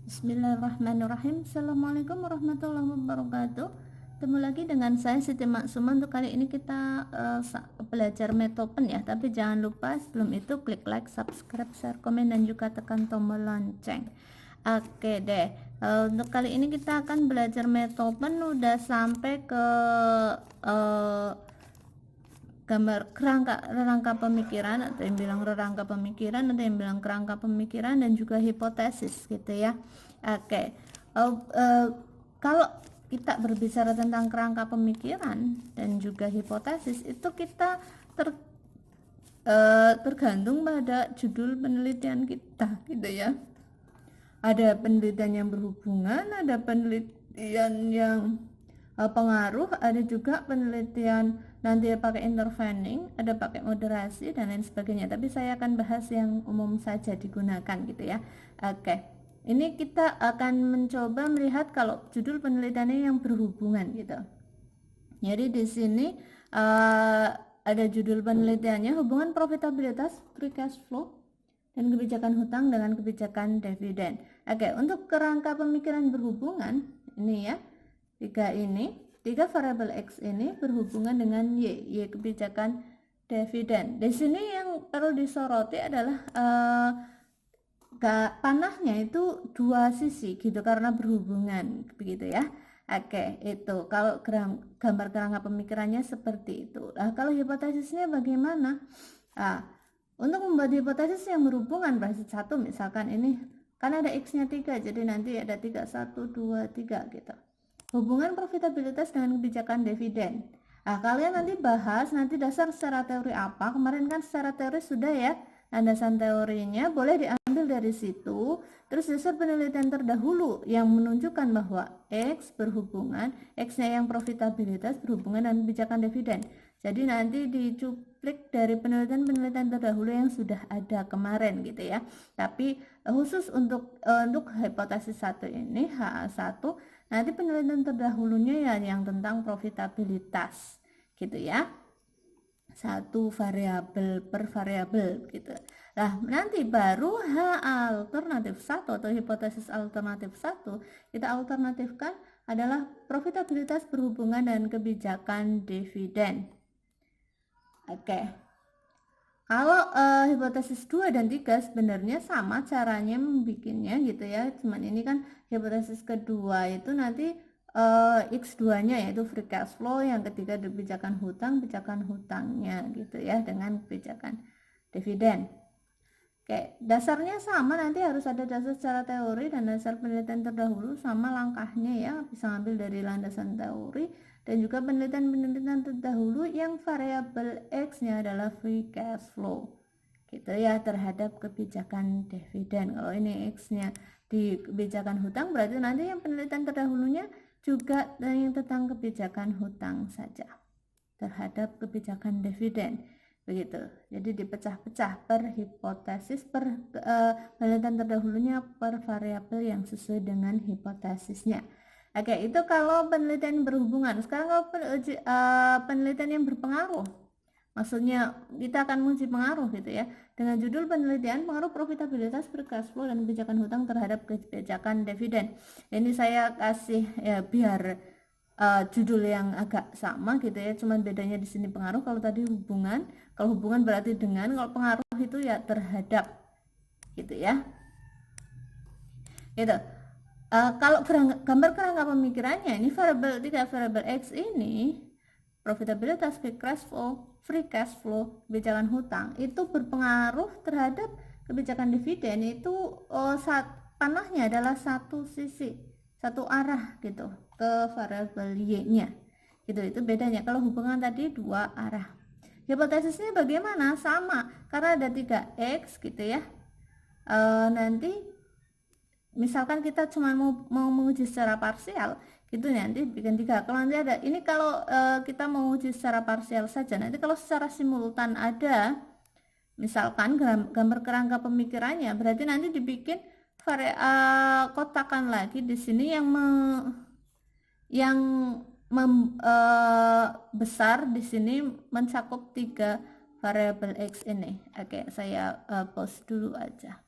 Bismillahirrahmanirrahim. Assalamualaikum warahmatullahi wabarakatuh. Ketemu lagi dengan saya Siti Maksuma. Untuk kali ini kita belajar metopen ya. Tapi jangan lupa sebelum itu klik like, subscribe, share, komen, dan juga tekan tombol lonceng. Oke deh. Untuk kali ini kita akan belajar metopen. Udah sampai ke gambar rangka pemikiran, atau yang bilang rangka pemikiran, atau yang bilang kerangka pemikiran, dan juga hipotesis gitu ya. Oke. Kalau kita berbicara tentang kerangka pemikiran dan juga hipotesis, itu kita tergantung pada judul penelitian kita gitu ya. Ada penelitian yang berhubungan, ada penelitian yang pengaruh, ada juga penelitian nanti pakai intervening, ada pakai moderasi dan lain sebagainya. Tapi saya akan bahas yang umum saja digunakan gitu ya. Oke, ini kita akan mencoba melihat kalau judul penelitiannya yang berhubungan gitu. Jadi di sini ada judul penelitiannya hubungan profitabilitas, free cash flow, dan kebijakan hutang dengan kebijakan dividen. Oke, untuk kerangka pemikiran berhubungan ini ya, tiga variabel X ini berhubungan dengan Y kebijakan dividen. Di sini yang perlu disoroti adalah panahnya itu dua sisi gitu karena berhubungan begitu ya. Oke, itu kalau gambar kerangka pemikirannya seperti itu. Nah, kalau hipotesisnya bagaimana? Untuk membuat hipotesis yang berhubungan berarti satu, misalkan ini kan ada X-nya 3, jadi nanti ada 3, 1, 2, 3 gitu. Hubungan profitabilitas dengan kebijakan dividen. Nah, kalian nanti bahas nanti dasar secara teori apa. Kemarin kan secara teori sudah ya, landasan teorinya boleh diambil dari situ. Terus dasar penelitian terdahulu yang menunjukkan bahwa X-nya yang profitabilitas berhubungan dengan kebijakan dividen. Jadi nanti dicuplik dari penelitian-penelitian terdahulu yang sudah ada kemarin gitu ya. Tapi khusus untuk hipotesis satu ini HA1, nanti penelitian terdahulunya ya yang tentang profitabilitas gitu ya. Satu variabel per variabel gitu. Nah, nanti baru H alternatif 1 atau hipotesis alternatif 1 kita alternatifkan adalah profitabilitas berhubungan dengan kebijakan dividen. Oke. Kalau hipotesis 2 dan 3 sebenarnya sama caranya membikinnya gitu ya. Cuman ini kan hipotesis kedua itu nanti X2-nya yaitu free cash flow, yang ketiga kebijakan hutangnya gitu ya dengan kebijakan dividen. Oke, dasarnya sama, nanti harus ada dasar secara teori dan dasar penelitian terdahulu sama langkahnya ya, bisa ambil dari landasan teori dan juga penelitian terdahulu yang variabel X-nya adalah free cash flow gitu ya terhadap kebijakan dividen. Kalau ini X-nya di kebijakan hutang berarti nanti yang penelitian terdahulunya juga yang tentang kebijakan hutang saja terhadap kebijakan dividen begitu. Jadi dipecah-pecah per hipotesis, per penelitian terdahulunya per variabel yang sesuai dengan hipotesisnya. Oke, itu kalau penelitian berhubungan. Sekarang kalau penelitian yang berpengaruh, maksudnya kita akan menguji pengaruh gitu ya, dengan judul penelitian pengaruh profitabilitas, free cash flow, dan kebijakan hutang terhadap kebijakan dividen. Ini saya kasih ya biar judul yang agak sama gitu ya, cuman bedanya di sini pengaruh, kalau tadi hubungan. Kalau hubungan berarti dengan, kalau pengaruh itu ya terhadap gitu ya. Gitu. Kalau gambar kerangka pemikirannya ini tiga variabel X ini profitabilitas, free cash flow, kebijakan hutang itu berpengaruh terhadap kebijakan dividen. Itu panahnya adalah satu sisi, satu arah gitu ke variabel Y-nya gitu. Itu bedanya. Kalau hubungan tadi dua arah. Hipotesisnya bagaimana? Sama, karena ada 3X gitu ya. Nanti misalkan kita cuma mau menguji secara parsial gitu, nanti bikin 3. Kalau nanti ada ini, kalau kita mau uji secara parsial saja, nanti kalau secara simultan ada misalkan gambar kerangka pemikirannya, berarti nanti dibikin kotakan lagi di sini yang besar di sini mencakup 3 variabel X ini. Oke, saya pause dulu aja.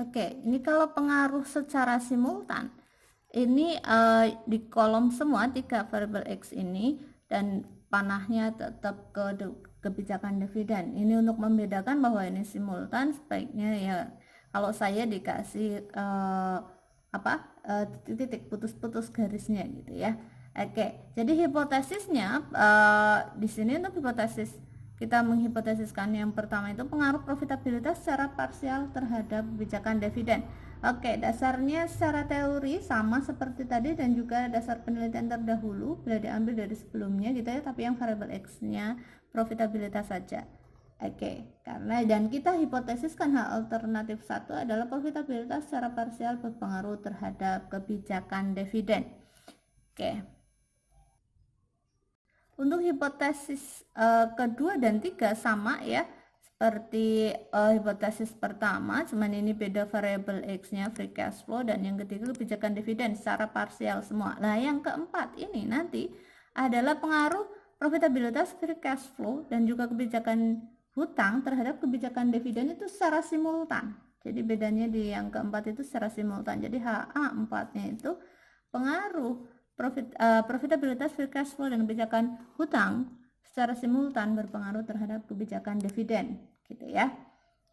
Oke, ini kalau pengaruh secara simultan, ini di kolom semua 3 variabel X ini, dan panahnya tetap ke kebijakan dividen. Ini untuk membedakan bahwa ini simultan, sebaiknya ya kalau saya dikasih titik putus-putus garisnya gitu ya. Oke, jadi hipotesisnya di sini untuk hipotesis kita menghipotesiskan yang pertama itu pengaruh profitabilitas secara parsial terhadap kebijakan dividen. Oke, dasarnya secara teori sama seperti tadi dan juga dasar penelitian terdahulu bila diambil dari sebelumnya gitu ya, tapi yang variabel X-nya profitabilitas saja. Oke, karena dan kita hipotesiskan hal alternatif satu adalah profitabilitas secara parsial berpengaruh terhadap kebijakan dividen. Oke. Untuk hipotesis kedua dan tiga sama ya, seperti hipotesis pertama, cuman ini beda variabel X-nya free cash flow, dan yang ketiga kebijakan dividen secara parsial semua. Nah, yang keempat ini nanti adalah pengaruh profitabilitas free cash flow dan juga kebijakan hutang terhadap kebijakan dividen itu secara simultan. Jadi bedanya di yang keempat itu secara simultan. Jadi HA4-nya itu pengaruh profitabilitas free cash flow dan kebijakan hutang secara simultan berpengaruh terhadap kebijakan dividen gitu ya.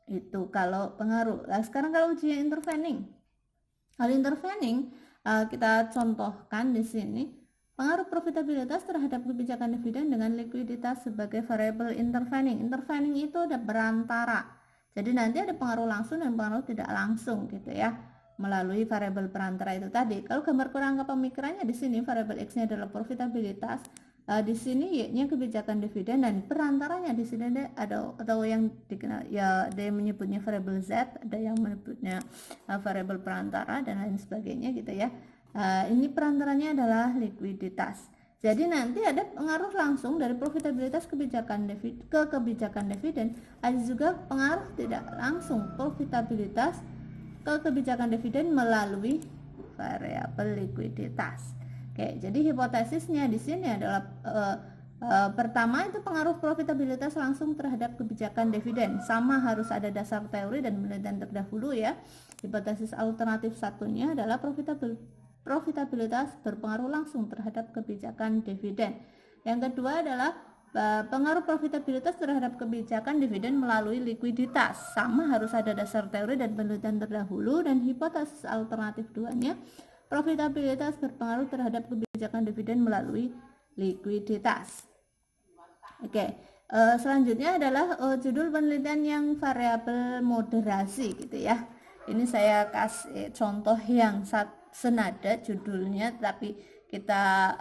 Itu kalau pengaruh. Nah, sekarang kalau ujian intervening. Kalau intervening kita contohkan di sini pengaruh profitabilitas terhadap kebijakan dividen dengan likuiditas sebagai variabel intervening. Intervening itu ada perantara. Jadi nanti ada pengaruh langsung dan pengaruh tidak langsung gitu ya, melalui variabel perantara itu tadi. Kalau gambar kerangka pemikirannya di sini variabel X-nya adalah profitabilitas, di sini Y-nya kebijakan dividen, dan perantaranya di sini ada atau yang dikenal ya, ada yang menyebutnya variabel Z, ada yang menyebutnya variabel perantara dan lain sebagainya gitu ya. Ini perantaranya adalah likuiditas. Jadi nanti ada pengaruh langsung dari profitabilitas kebijakan ke kebijakan dividen, ada juga pengaruh tidak langsung profitabilitas ke kebijakan dividen melalui variabel likuiditas. Oke, jadi hipotesisnya di sini adalah pertama itu pengaruh profitabilitas langsung terhadap kebijakan dividen. Sama harus ada dasar teori dan penelitian terdahulu ya. Hipotesis alternatif satunya adalah profitabilitas berpengaruh langsung terhadap kebijakan dividen. Yang kedua adalah pengaruh profitabilitas terhadap kebijakan dividen melalui likuiditas. Sama harus ada dasar teori dan penelitian terdahulu. Dan hipotesis alternatif duanya, profitabilitas berpengaruh terhadap kebijakan dividen melalui likuiditas. Oke, selanjutnya adalah judul penelitian yang variabel moderasi gitu ya. Ini saya kasih contoh yang senada judulnya, tapi kita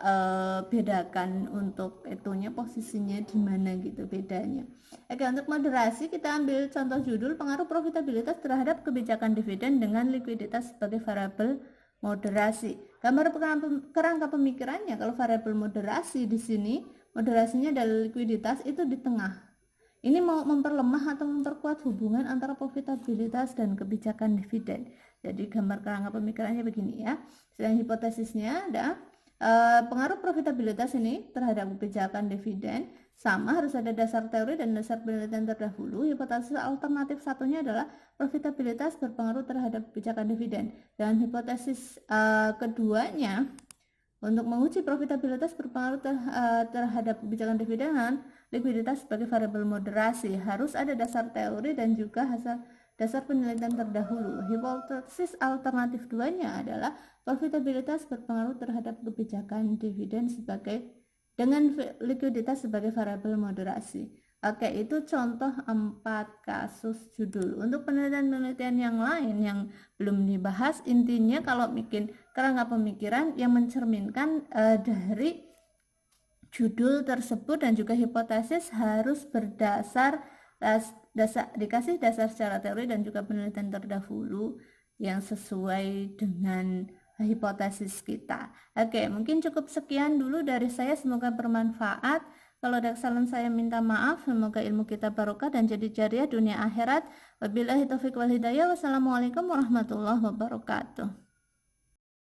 bedakan untuk itunya posisinya di mana gitu bedanya. Oke, untuk moderasi kita ambil contoh judul pengaruh profitabilitas terhadap kebijakan dividen dengan likuiditas sebagai variabel moderasi. Gambar kerangka pemikirannya, kalau variabel moderasi di sini moderasinya adalah likuiditas itu di tengah. Ini mau memperlemah atau memperkuat hubungan antara profitabilitas dan kebijakan dividen. Jadi gambar kerangka pemikirannya begini ya. Sedang hipotesisnya ada pengaruh profitabilitas ini terhadap kebijakan dividen, sama harus ada dasar teori dan dasar penelitian terdahulu. Hipotesis alternatif satunya adalah profitabilitas berpengaruh terhadap kebijakan dividen. Dan hipotesis keduanya untuk menguji profitabilitas berpengaruh terhadap kebijakan dividen dengan likuiditas sebagai variabel moderasi, harus ada dasar teori dan juga dasar penelitian terdahulu. Hipotesis alternatif duanya adalah profitabilitas berpengaruh terhadap kebijakan dividen dengan likuiditas sebagai variabel moderasi. Oke, itu contoh 4 kasus judul. Untuk penelitian-penelitian yang lain yang belum dibahas, intinya kalau bikin kerangka pemikiran yang mencerminkan dari judul tersebut dan juga hipotesis harus berdasar dikasih dasar secara teori dan juga penelitian terdahulu yang sesuai dengan hipotesis kita. Oke, mungkin cukup sekian dulu dari saya, semoga bermanfaat. Kalau ada kesalahan saya minta maaf. Semoga ilmu kita barokah dan jadi jariah dunia akhirat. Wabillahi taufiq wal hidayah. Wassalamualaikum warahmatullahi wabarakatuh.